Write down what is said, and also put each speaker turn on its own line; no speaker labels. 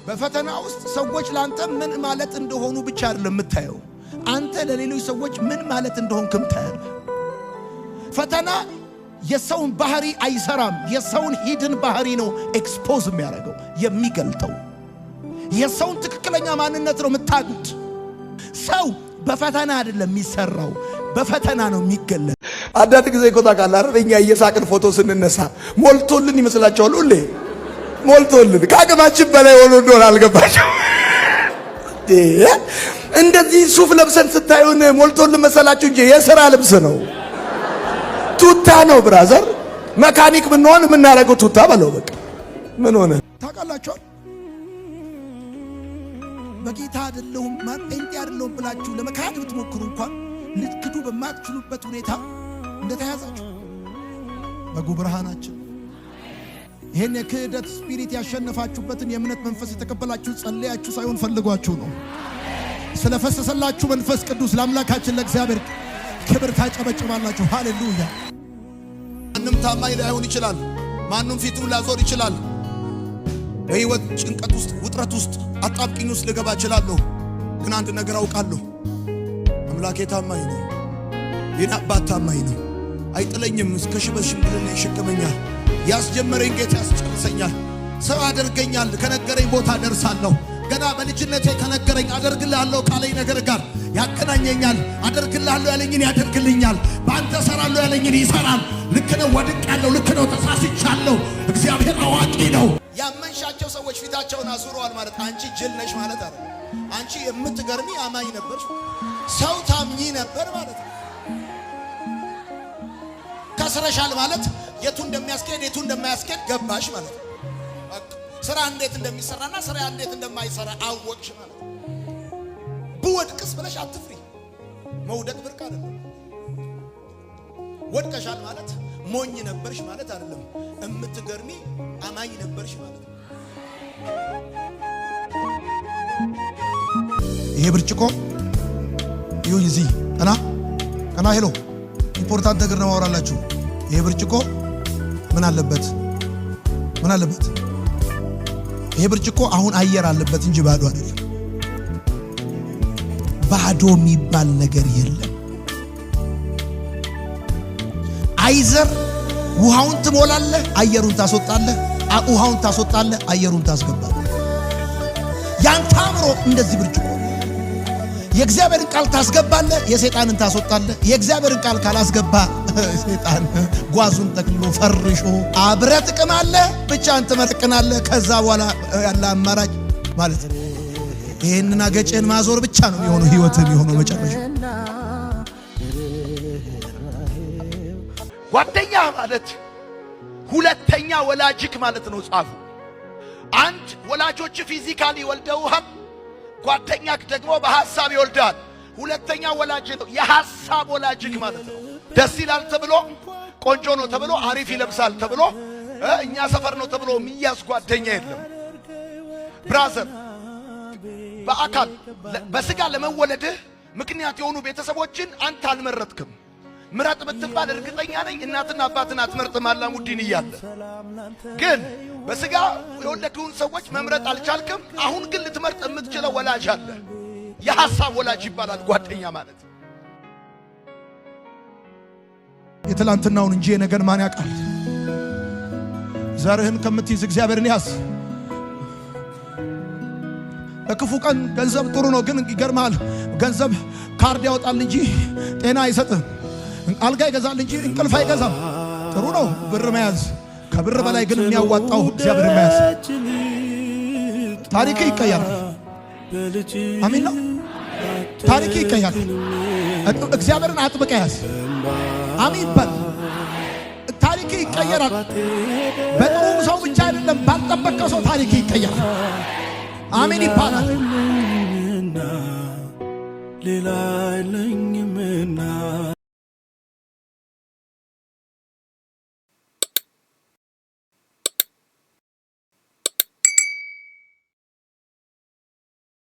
በፈተና ውስጥ ሰዎች ላንተ ምን ማለት እንደሆኑ ብቻ አይደለም የምታየው፣ አንተ ለሌሎች ሰዎች ምን ማለት እንደሆንክም ታያለህ። ፈተና የሰውን ባህሪ አይሰራም፣ የሰውን ሂድን ባህሪ ነው ኤክስፖዝ የሚያደርገው የሚገልጠው። የሰውን ትክክለኛ ማንነት ነው የምታዩት። ሰው በፈተና አይደለም የሚሰራው፣ በፈተና ነው የሚገለጥ።
አንዳንድ ጊዜ እኮ ታውቃለህ አይደል? እኛ እየሳቅን ፎቶ ስንነሳ ሞልቶልን ይመስላችኋል። ሁሌ ሞልቶልን ከአቅማችን በላይ ሆኖ እንደሆነ አልገባቸው። እንደዚህ ሱፍ ለብሰን ስታዩን ሞልቶልን መሰላችሁ እንጂ የሥራ ልብስ ነው፣ ቱታ ነው ብራዘር። መካኒክ ብንሆን የምናደርገው ቱታ በለው በቃ። ምን ሆነ
ታውቃላችሁ? በጌታ አይደለሁም ጴንጤ አይደለሁም ብላችሁ ለመካድ ብትሞክሩ እንኳን ልትክዱ በማትችሉበት ሁኔታ እንደተያዛችሁ በጉ ብርሃናችን ይሄን የክህደት ስፒሪት ያሸነፋችሁበትን የእምነት መንፈስ የተቀበላችሁ ጸልያችሁ ሳይሆን ፈልጓችሁ ነው። ስለፈሰሰላችሁ መንፈስ ቅዱስ ለአምላካችን ለእግዚአብሔር ክብር ታጨበጭባላችሁ። ሃሌሉያ። ማንም ታማኝ ላይሆን ይችላል። ማንም ፊቱን ላዞር ይችላል። በህይወት ጭንቀት ውስጥ፣ ውጥረት ውስጥ፣ አጣብቂኝ ውስጥ ልገባ እችላለሁ። ግን አንድ ነገር አውቃለሁ፣ አምላኬ ታማኝ ነው። የኔ አባት ታማኝ ነው። አይጥለኝም። እስከ ሽበት ሽምግልና ይሸከመኛል። ያስጀመረኝ ጌታ ያስጨርሰኛል። ሰው ያደርገኛል። ከነገረኝ ቦታ ደርሳለሁ። ገና በልጅነቴ ከነገረኝ አደርግልሃለሁ ካለኝ ነገር ጋር ያገናኘኛል። አደርግልሃለሁ ያለኝን ያደርግልኛል። በአንተ ሰራለሁ ያለኝን ይሰራል። ልክ ነው፣ ወድቄያለሁ። ልክ ነው፣ ተሳስቻለሁ። እግዚአብሔር አዋቂ ነው። ያመንሻቸው ሰዎች ፊታቸውን አዙረዋል ማለት አንቺ ጅል ነሽ ማለት አይደለም። አንቺ የምትገርሚ አማኝ ነበርሽ፣ ሰው ታምኚ ነበር ማለት ነው። ከስረሻል ማለት የቱ እንደሚያስኬድ የቱ እንደማያስኬድ ገባሽ ማለት ነው። ስራ እንዴት እንደሚሰራና ስራ እንዴት እንደማይሰራ አወቅሽ ማለት ነው። ብወድቅስ ብለሽ አትፍሪ። መውደቅ ብርቅ አይደለም። ወድቀሻል ማለት ሞኝ ነበርሽ ማለት አይደለም። እምትገርሚ አማኝ ነበርሽ ማለት ነው። ይሄ ብርጭቆ ይሁን እዚህ ቀና ሄሎ ኢምፖርታንት ነገር ነው ማወራላችሁ። ይሄ ብርጭቆ ምን አለበት? ይሄ ብርጭቆ አሁን አየር አለበት እንጂ ባዶ አይደለም። ባዶ የሚባል ነገር የለም። አይዘር ውሃውን ትሞላለህ፣ አየሩን ታስወጣለህ፣ ውሃውን ታስወጣለህ፣ አየሩን ታስገባለህ። ያንተ አእምሮ እንደዚህ ብርጭቆ የእግዚአብሔርን ቃል ታስገባለህ፣ የሰይጣንን ታስወጣለህ። የእግዚአብሔርን ቃል ካላስገባ ሰይጣን ጓዙን ጠቅልሎ ፈርሾ አብረህ ትቅማለህ፣ ብቻህን ትመርቅናለህ። ከዛ በኋላ ያለ አማራጭ ማለት ነው ይሄንን አገጭህን ማዞር ብቻ ነው የሚሆነው፣ ህይወትህ የሚሆነው መጨረሻ።
ጓደኛ ማለት ሁለተኛ ወላጅክ ማለት ነው። ጻፉ። አንድ ወላጆች ፊዚካሊ ወልደውሃል፣ ጓደኛክ ደግሞ በሐሳብ ይወልዳል። ሁለተኛ ወላጅ ነው፣ የሐሳብ ወላጅክ ማለት ነው። ደስ ይላል ተብሎ፣ ቆንጆ ነው ተብሎ፣ አሪፍ ይለብሳል ተብሎ፣ እኛ ሰፈር ነው ተብሎ የሚያዝ ጓደኛ የለም። ብራዘር፣ በአካል በስጋ ለመወለድህ ምክንያት የሆኑ ቤተሰቦችን አንተ አልመረጥክም። ምረጥ ብትባል እርግጠኛ ነኝ እናትና አባትን አትመርጥም። አላሙዲን እያለ ግን በስጋ የወለዱን ሰዎች መምረጥ አልቻልክም። አሁን ግን ልትመርጥ የምትችለው ወላጅ አለ። የሐሳብ ወላጅ ይባላል ጓደኛ ማለት።
የትላንትናውን እንጂ የነገን ማን ያውቃል? ዘርህን ከምትይዝ እግዚአብሔርን ያዝ። በክፉ ቀን ገንዘብ ጥሩ ነው፣ ግን ይገርማል። ገንዘብ ካርድ ያወጣል እንጂ ጤና አይሰጥም። አልጋ ይገዛል እንጂ እንቅልፍ አይገዛም። ጥሩ ነው ብር መያዝ፣ ከብር በላይ ግን የሚያዋጣው እግዚአብሔር መያዝ። ታሪክ ይቀየራል። አሜን ነው። ታሪክ ይቀየራል። እግዚአብሔርን አጥብቀህ ያዝ። አሜን በል። ታሪክ ይቀየራል። በጥሩ ሰው ብቻ አይደለም፣ ባልጠበቀው ሰው ታሪክ ይቀየራል። አሜን ይባላል። ሌላ የለኝምና